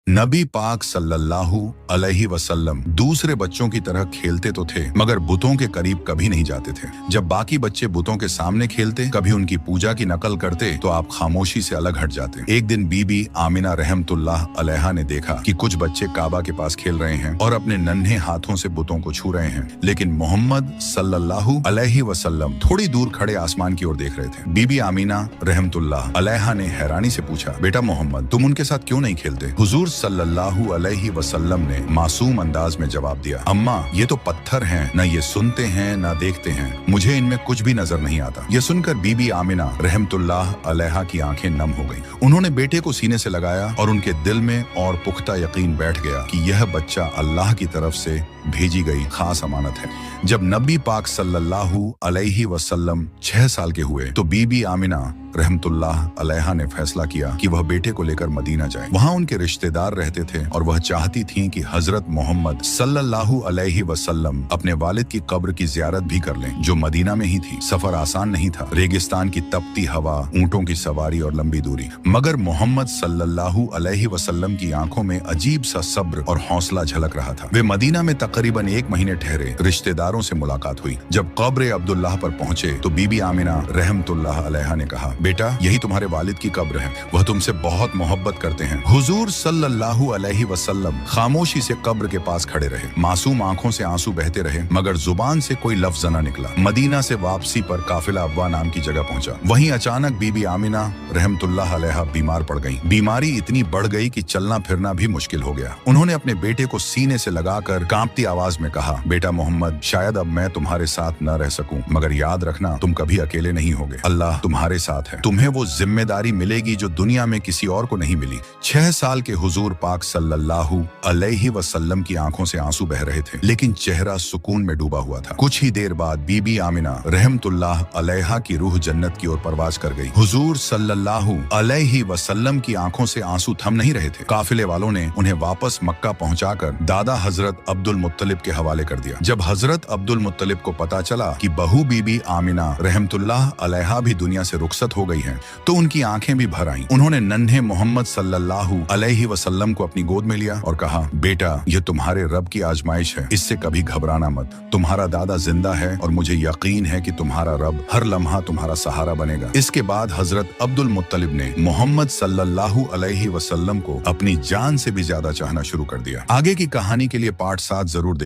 नबी पाक सल्लल्लाहु अलैहि वसल्लम दूसरे बच्चों की तरह खेलते तो थे मगर बुतों के करीब कभी नहीं जाते थे। जब बाकी बच्चे बुतों के सामने खेलते, कभी उनकी पूजा की नकल करते तो आप खामोशी से अलग हट जाते। एक दिन बीबी आमिना रहमतुल्लाह अलैहा ने देखा कि कुछ बच्चे काबा के पास खेल रहे हैं और अपने नन्हे हाथों से बुतों को छू रहे हैं, लेकिन मोहम्मद सल्लल्लाहु अलैहि वसल्लम थोड़ी दूर खड़े आसमान की ओर देख रहे थे। बीबी आमिना रहमतुल्लाह अलैहा ने हैरानी से पूछा, बेटा मोहम्मद, तुम उनके साथ क्यों नहीं खेलते? हुजूर सल्लल्लाहु अलैहि वसल्लम ने मासूम अंदाज में जवाब दिया, अम्मा, ये तो पत्थर हैं, न ये सुनते हैं न देखते हैं, मुझे इनमें कुछ भी नजर नहीं आता। ये सुनकर बीबी आमिना रहमतुल्लाह अलैहा की आंखें नम हो गईं। उन्होंने बेटे को सीने से लगाया और उनके दिल में और पुख्ता यकीन बैठ गया कि यह बच्चा अल्लाह की तरफ से भेजी गई खास अमानत है। जब नबी पाक सल्लल्लाहु अलैहि वसल्लम 6 साल के हुए तो बीबी आमिना रहमतुल्लाह अलैहा ने फैसला किया कि वह बेटे को लेकर मदीना जाए। वहां उनके रिश्तेदार रहते थे और वह चाहती थीं कि हजरत मोहम्मद सल्लल्लाहु अलैहि वसल्लम अपने वालिद की कब्र की जियारत भी कर लें, जो मदीना में ही थी। सफर आसान नहीं था, रेगिस्तान की तपती हवा, ऊंटों की सवारी और लंबी दूरी, मगर मोहम्मद सल्लल्लाहु अलैहि वसल्लम की आंखों में अजीब सा सब्र और हौसला झलक रहा था। वे मदीना में तकरीबन 1 महीने ठहरे। रिश्तेदारों से मुलाकात हुई। जब कब्र अब्दुल्लाह पर पहुंचे तो बीबी आमिना रहमतुल्लाह अलैहा ने कहा, बेटा, यही तुम्हारे वालिद की कब्र है, वह तुमसे बहुत मोहब्बत करते हैं। हुजूर सल्लल्लाहु अलैहि वसल्लम खामोशी से कब्र के पास खड़े रहे। मासूम आंखों से आंसू बहते रहे मगर जुबान से कोई लफ्ज न निकला। मदीना से वापसी पर काफिला अब्वा नाम की जगह पहुंचा। वहीं अचानक बीबी आमिना रहमतुल्लाह अलैहा बीमार पड़ गईं। बीमारी इतनी बढ़ गई कि चलना फिरना भी मुश्किल हो गया। उन्होंने अपने बेटे को सीने से लगाकर कांपती आवाज में कहा, बेटा मोहम्मद, शायद अब मैं तुम्हारे साथ न रह सकूं, मगर याद रखना, तुम कभी अकेले नहीं होगे। अल्लाह तुम्हारे साथ है। तुम्हें वो जिम्मेदारी मिलेगी जो दुनिया में किसी और को नहीं मिली। 6 साल के हुजूर पाक सल्लल्लाहु अलैहि वसल्लम की आंखों से आंसू बह रहे थे, लेकिन चेहरा सुकून में डूबा हुआ था। कुछ ही देर बाद बीबी आमिना रहमतुल्लाह अलैहा की रूह जन्नत की ओर परवाज कर गई। हुजूर सल्लल्लाहु अलैहि वसल्लम की आंखों से आंसू थम नहीं रहे थे। काफिले वालों ने उन्हें वापस मक्का पहुंचाकर दादा हजरत अब्दुल मुत्तलिब के हवाले कर दिया। जब हजरत अब्दुल मुत्तलिब को पता चला कि बहू बीबी आमिना रहमतुल्लाह अलैहा भी दुनिया से रुखसत हो गई हैं, तो उनकी आंखें भी भर आईं। उन्होंने नन्हे मोहम्मद सल्लल्लाहु अलैहि वसल्लम को अपनी गोद में लिया और कहा, बेटा, यह तुम्हारे रब की आजमाइश है, इससे कभी घबराना मत। तुम्हारा दादा जिंदा है और मुझे यकीन है कि तुम्हारा रब हर लम्हा तुम्हारा सहारा बनेगा। इसके बाद हजरत अब्दुल मुत्तलिब ने मोहम्मद सल्लल्लाहु अलैहि वसल्लम को अपनी जान से भी ज्यादा चाहना शुरू कर दिया। आगे की कहानी के लिए पार्ट 7 जरूर